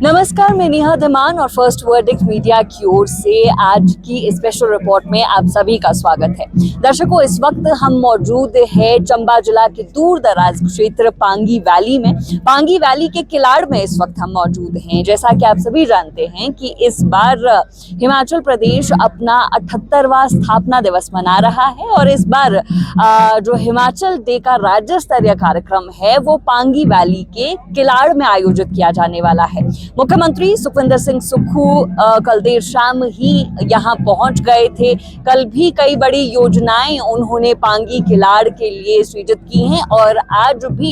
नमस्कार, मैं नेहा धमान और फर्स्ट वर्डिक्ट मीडिया की ओर से आज की स्पेशल रिपोर्ट में आप सभी का स्वागत है। दर्शकों, इस वक्त हम मौजूद है चंबा जिला के दूर दराज क्षेत्र पांगी वैली में। पांगी वैली के किलाड़ में इस वक्त हम मौजूद हैं। जैसा कि आप सभी जानते हैं कि इस बार हिमाचल प्रदेश अपना 78वां स्थापना दिवस मना रहा है और इस बार जो हिमाचल डे का राज्य स्तरीय कार्यक्रम है वो पांगी वैली के किलाड़ में आयोजित किया जाने वाला है। मुख्यमंत्री सुखविंदर सिंह सुक्खू कल देर शाम ही यहां पहुंच गए थे। कल भी कई बड़ी योजनाएं उन्होंने पांगी किलाड़ के लिए सृजित की हैं और आज भी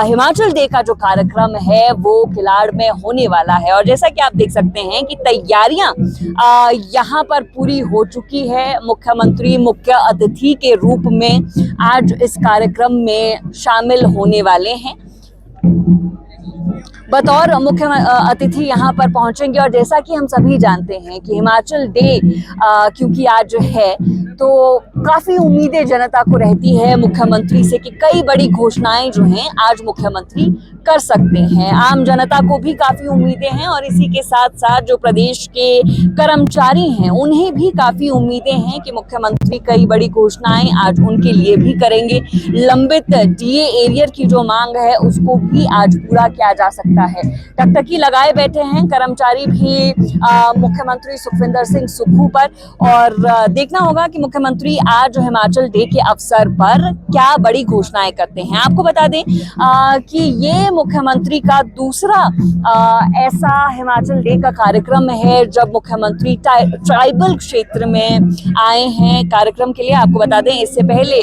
हिमाचल डे का जो कार्यक्रम है वो किलाड़ में होने वाला है। और जैसा कि आप देख सकते हैं कि तैयारियां यहां पर पूरी हो चुकी है। मुख्यमंत्री मुख्य अतिथि के रूप में आज इस कार्यक्रम में शामिल होने वाले हैं। बतौर मुख्य अतिथि यहाँ पर पहुंचेंगे और जैसा कि हम सभी जानते हैं कि हिमाचल डे क्योंकि आज है तो काफी उम्मीदें जनता को रहती है मुख्यमंत्री से कि कई बड़ी घोषणाएं जो हैं आज मुख्यमंत्री कर सकते हैं। आम जनता को भी काफी उम्मीदें हैं और इसी के साथ साथ जो प्रदेश के कर्मचारी हैं उन्हें भी काफी उम्मीदें हैं कि मुख्यमंत्री कई बड़ी घोषणाएं आज उनके लिए भी करेंगे। लंबित डीए एरियर की जो मांग है उसको भी आज पूरा किया जा सकता है। टकटकी लगाए बैठे हैं कर्मचारी भी मुख्यमंत्री सुखविंदर सिंह सुक्खू पर और देखना होगा कि मुख्यमंत्री आज हिमाचल डे के अवसर पर क्या बड़ी घोषणाएं करते हैं। आपको बता दें कि ये मुख्यमंत्री का दूसरा ऐसा हिमाचल डे का कार्यक्रम है जब मुख्यमंत्री ट्राइबल क्षेत्र में आए हैं कार्यक्रम के लिए। आपको बता दें इससे पहले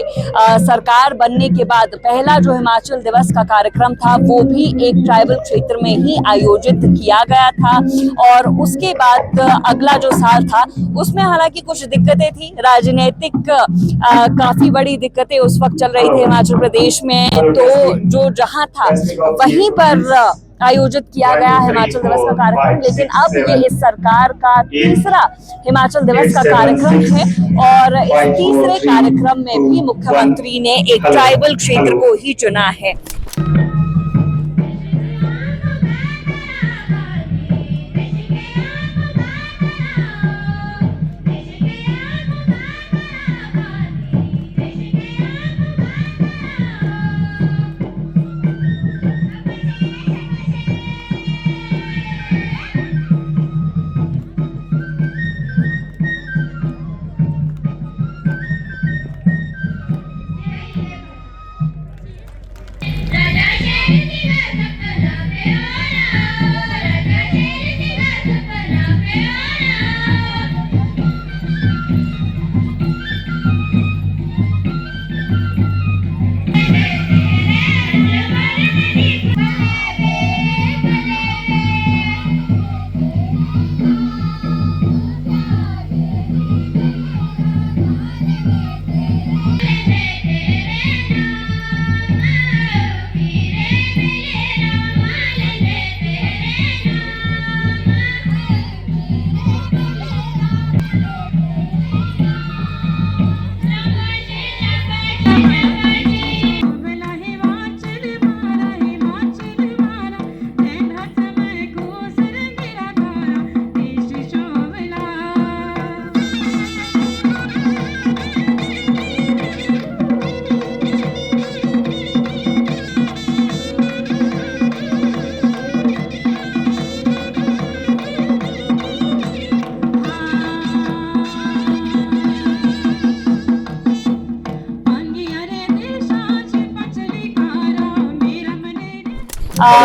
सरकार बनने के बाद पहला जो हिमाचल दिवस का कार्यक्रम था वो भी एक ट्राइबल क्षेत्र में ही आयोजित किया गया था और उसके बाद अगला जो साल था उसमें हालांकि कुछ दिक्कतें थी, राजनीतिक काफी बड़ी दिक्कतें उस वक्त चल रही थी हिमाचल प्रदेश में, तो जो जहां था वहीं पर आयोजित किया गया हिमाचल दिवस का कार्यक्रम। लेकिन अब ये इस सरकार का तीसरा हिमाचल दिवस का कार्यक्रम है और इस तीसरे कार्यक्रम में भी मुख्यमंत्री ने एक ट्राइबल क्षेत्र को ही चुना है।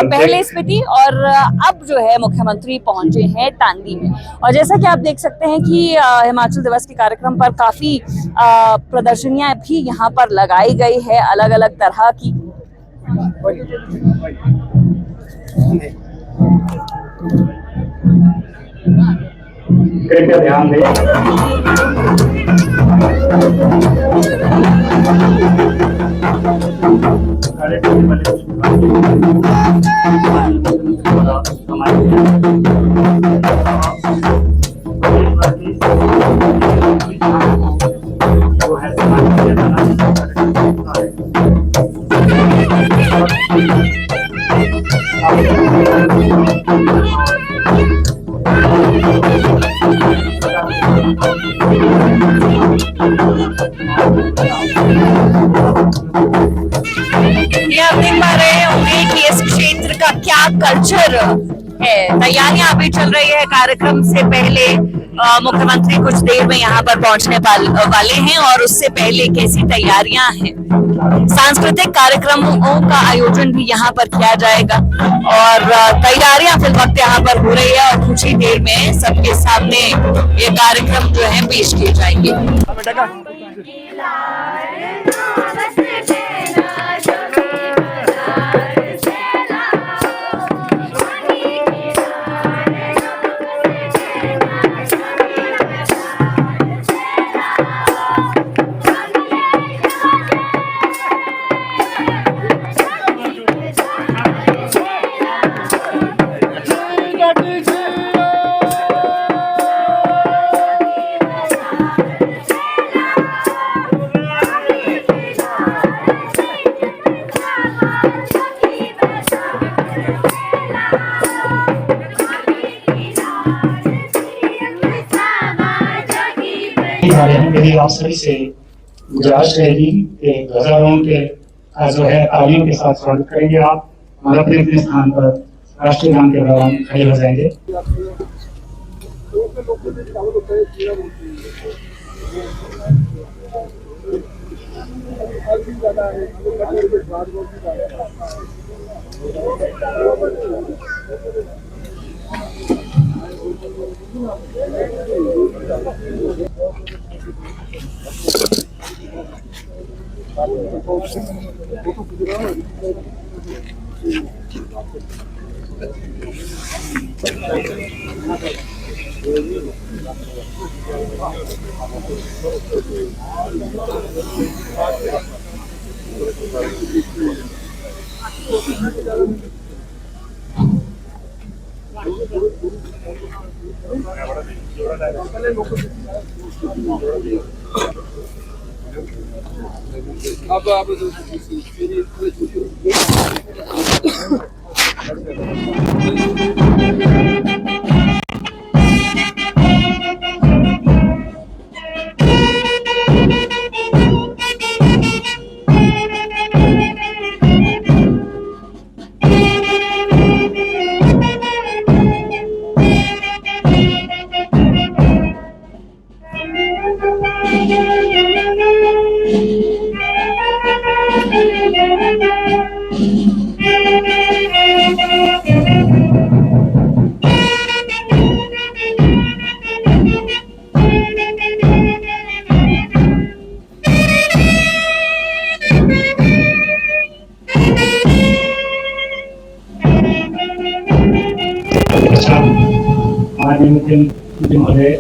पहले स्पीति और अब जो है मुख्यमंत्री पहुंचे हैं तांदी में और जैसा कि आप देख सकते हैं कि हिमाचल दिवस के कार्यक्रम पर काफी प्रदर्शनियां भी यहाँ पर लगाई गई है अलग अलग तरह की। कृपया ध्यान दें। ये आप देख पा रहे होंगे कि इस क्षेत्र का क्या कल्चर है। तैयारियां अभी चल रही है। कार्यक्रम से पहले मुख्यमंत्री कुछ देर में यहाँ पर पहुंचने वाले हैं और उससे पहले कैसी तैयारियां हैं। सांस्कृतिक कार्यक्रमों का आयोजन भी यहाँ पर किया जाएगा और तैयारियां फिल वक्त यहाँ पर हो रही है और कुछ ही देर में सबके सामने ये कार्यक्रम जो है पेश किए जाएंगे। मेरी आप सभी से गुजारिश रहेगी कि ध्वजारोहण के जो है तालियों के साथ स्वागत करेंगे आप और अपने अपने स्थान पर राष्ट्रीय गान के दौरान खड़े हो जाएंगे। मुख्यमंत्री महोदय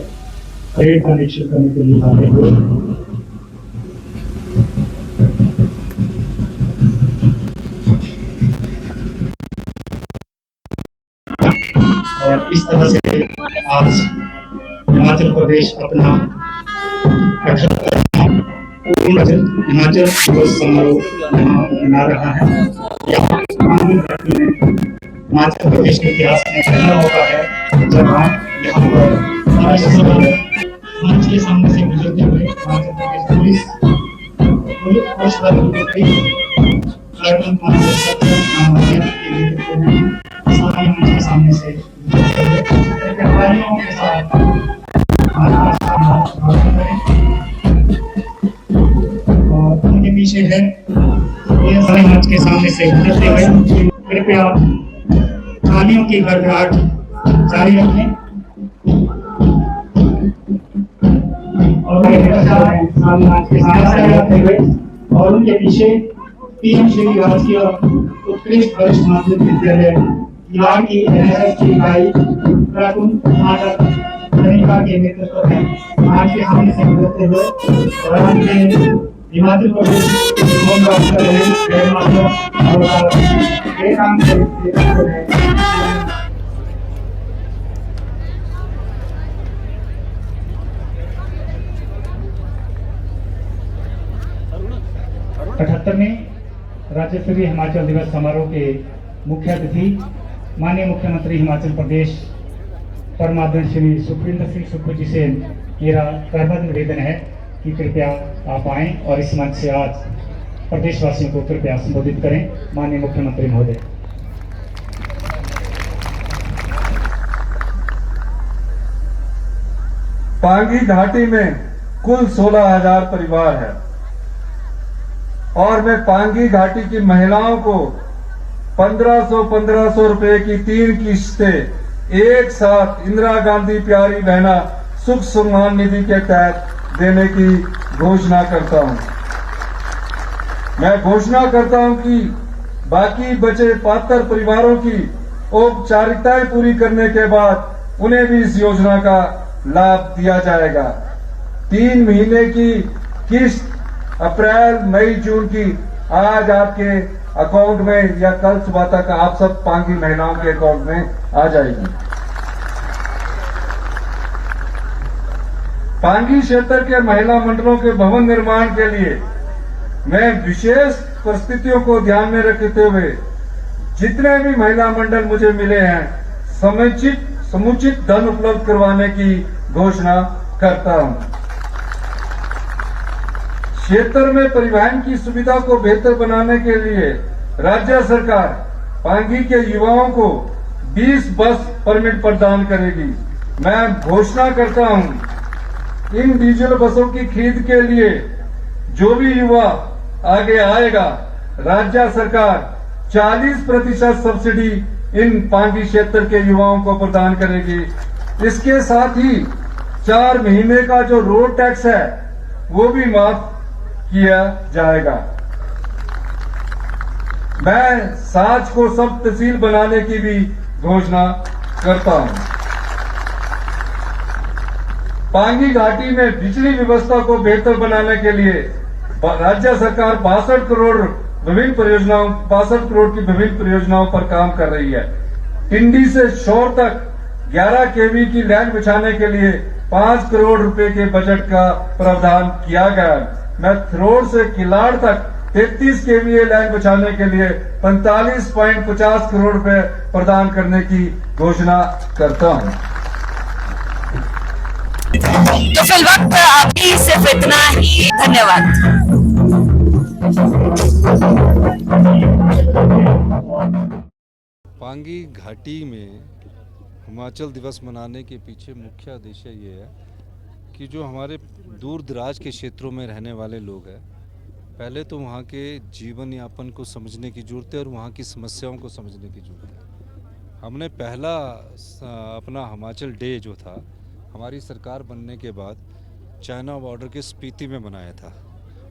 परेड का निरीक्षण करने के लिए आते हुए और इस तरह से आज हिमाचल प्रदेश अपना हिमाचल दिवस समारोह मना रहा है। हिमाचल प्रदेश के इतिहास में पहला मौका है जब हम यहाँ पर मंच के सामने से गुजरते हुए हिमाचल प्रदेश पुलिस मंच के सामने से के साथ और उनके पीछे है ये सारे मंच के सामने से गुजरते हुए कृपया तालियों की गड़गड़ाहट जारी रखें और उनके पीछे पीएम श्री राजकीय उत्कृष्ट वरिष्ठ माध्यमिक विद्यालय बिहार की एनएसएस की इकाई के नेतृत्व में आज के सामने से गुजरते हुए और हिमाचल प्रदेश में राज्य स्तरीय हिमाचल दिवस समारोह के मुख्य अतिथि माननीय मुख्यमंत्री हिमाचल प्रदेश परमादरण श्री सुखविंदर सिंह सुक्खू जी से मेरा करबद्ध निवेदन है कि कृपया आप आएं और इस मंच से आज प्रदेशवासियों को कृपया संबोधित करें। माननीय मुख्यमंत्री महोदय। पांगी घाटी में कुल 16,000 परिवार है और मैं पांगी घाटी की महिलाओं को 1500 रुपए की 3 किस्तें एक साथ इंदिरा गांधी प्यारी बहना सुख सम्मान निधि के तहत देने की घोषणा करता हूं। मैं घोषणा करता हूं कि बाकी बचे पात्र परिवारों की औपचारिकताएं पूरी करने के बाद उन्हें भी इस योजना का लाभ दिया जाएगा। 3 महीने की किस्त अप्रैल मई जून की आज आपके अकाउंट में या कल सुबह तक आप सब पांगी महिलाओं के अकाउंट में आ जाएगी। पांगी क्षेत्र के महिला मंडलों के भवन निर्माण के लिए मैं विशेष परिस्थितियों को ध्यान में रखते हुए जितने भी महिला मंडल मुझे मिले हैं समुचित धन उपलब्ध करवाने की घोषणा करता हूं। क्षेत्र में परिवहन की सुविधा को बेहतर बनाने के लिए राज्य सरकार पांगी के युवाओं को 20 बस परमिट प्रदान करेगी। मैं घोषणा करता हूं इन डीजल बसों की खरीद के लिए जो भी युवा आगे आएगा राज्य सरकार 40% सब्सिडी इन पांगी क्षेत्र के युवाओं को प्रदान करेगी। इसके साथ ही 4 महीने का जो रोड टैक्स है वो भी माफ किया जाएगा। मैं साज को सब तहसील बनाने की भी घोषणा करता हूं। पांगी घाटी में बिजली व्यवस्था को बेहतर बनाने के लिए राज्य सरकार 62 करोड़ की विभिन्न परियोजनाओं पर काम कर रही है। टिंडी से शोर तक 11 केवी की लाइन बिछाने के लिए 5 करोड़ रुपए के बजट का प्रावधान किया गया। मैं थ्रोड से किलाड़ तक 33 केवीए लाइन बिछाने के लिए 45.50 करोड़ रुपए प्रदान करने की घोषणा करता हूं। तो फिलवक्त अभी सिर्फ इतना ही। धन्यवाद। पांगी घाटी में हिमाचल दिवस मनाने के पीछे मुख्य उद्देश्य ये है कि जो हमारे दूर दराज के क्षेत्रों में रहने वाले लोग हैं, पहले तो वहाँ के जीवन यापन को समझने की ज़रूरत है और वहाँ की समस्याओं को समझने की ज़रूरत है। हमने पहला अपना हिमाचल डे जो था हमारी सरकार बनने के बाद चाइना बॉर्डर के स्पीति में मनाया था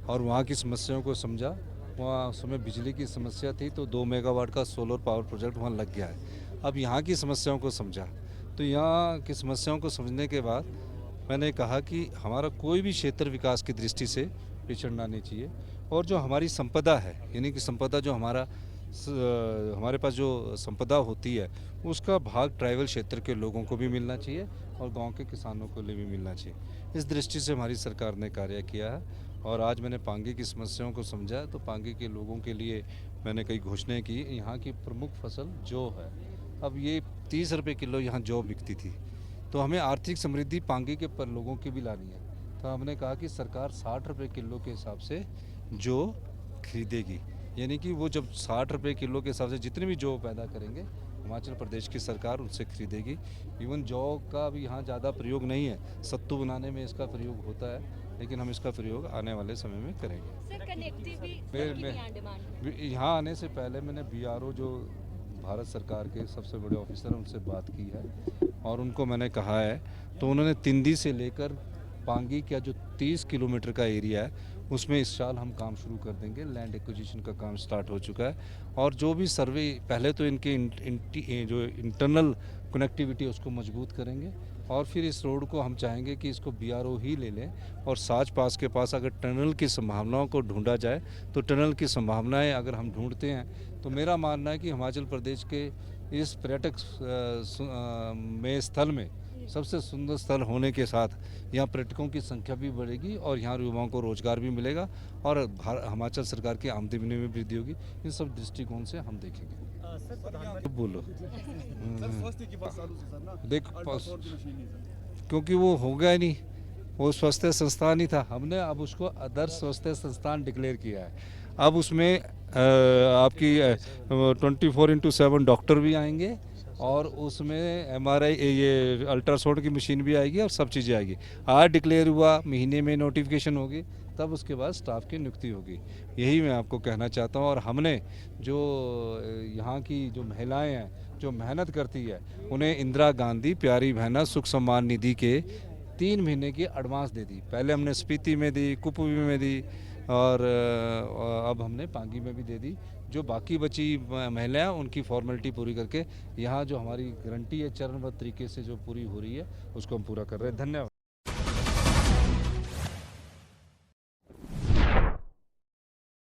और वहाँ की समस्याओं को समझा। वहाँ उस समय बिजली की समस्या थी तो 2 मेगावाट का सोलर पावर प्रोजेक्ट वहाँ लग गया है। अब यहाँ की समस्याओं को समझा, तो यहाँ की समस्याओं को समझने के बाद मैंने कहा कि हमारा कोई भी क्षेत्र विकास की दृष्टि से पिछड़ना नहीं चाहिए और जो हमारी संपदा है, यानी कि संपदा जो हमारे पास जो संपदा होती है उसका भाग ट्राइबल क्षेत्र के लोगों को भी मिलना चाहिए और गांव के किसानों को लिए भी मिलना चाहिए। इस दृष्टि से हमारी सरकार ने कार्य किया है और आज मैंने पांगी की समस्याओं को समझा तो पांगी के लोगों के लिए मैंने कई घोषणाएं की। यहाँ की प्रमुख फसल जौ है। अब ये 30 रुपये किलो यहाँ जौ बिकती थी, तो हमें आर्थिक समृद्धि पांगी के पर लोगों की भी लानी है। तो हमने कहा कि सरकार 60 रुपये किलो के हिसाब से जौ खरीदेगी, यानी कि वो जब 60 रुपये किलो के हिसाब से जितने भी जौ पैदा करेंगे हिमाचल प्रदेश की सरकार उनसे खरीदेगी। इवन जौ का भी यहाँ ज़्यादा प्रयोग नहीं है, सत्तू बनाने में इसका प्रयोग होता है, लेकिन हम इसका प्रयोग आने वाले समय में करेंगे। यहाँ आने से पहले मैंने BRO जो भारत सरकार के सबसे बड़े ऑफिसर हैं उनसे बात की है और उनको मैंने कहा है, तो उन्होंने तिंदी से लेकर पांगी का जो 30 किलोमीटर का एरिया है उसमें इस साल हम काम शुरू कर देंगे। लैंड एक्विजिशन का काम स्टार्ट हो चुका है और जो भी सर्वे पहले तो इनके जो इंटरनल कनेक्टिविटी उसको मजबूत करेंगे और फिर इस रोड को हम चाहेंगे कि इसको BRO ही ले लें और साज पास के पास अगर टनल की संभावनाओं को ढूंढा जाए तो टनल की संभावनाएं अगर हम ढूंढते हैं तो मेरा मानना है कि हिमाचल प्रदेश के इस पर्यटक में स्थल में सबसे सुंदर स्थल होने के साथ यहाँ पर्यटकों की संख्या भी बढ़ेगी और यहाँ युवाओं को रोजगार भी मिलेगा और हिमाचल सरकार की आमदनी में वृद्धि होगी। इन सब दृष्टिकोण से हम देखेंगे। बोलो देख क्योंकि वो हो गया नहीं, वो स्वास्थ्य संस्थान ही था, हमने अब उसको आदर्श स्वास्थ्य संस्थान डिक्लेयर किया है। अब उसमें आपकी 24/7 डॉक्टर भी आएंगे और उसमें MRI ये अल्ट्रासाउंड की मशीन भी आएगी और सब चीज़ें आएगी। आज डिक्लेयर हुआ, महीने में नोटिफिकेशन होगी, तब उसके बाद स्टाफ की नियुक्ति होगी। यही मैं आपको कहना चाहता हूँ। और हमने जो यहाँ की जो महिलाएं हैं जो मेहनत करती है, उन्हें इंदिरा गांधी प्यारी बहना सुख सम्मान निधि के 3 महीने की एडवांस दे दी। पहले हमने स्पीति में दी, कुपवी में दी और अब हमने पांगी में भी दे दी। जो बाकी बची महिलाएं उनकी फॉर्मेलिटी पूरी करके यहाँ जो हमारी गारंटी है चरणबद्ध तरीके से जो पूरी हो रही है उसको हम पूरा कर रहे हैं। धन्यवाद।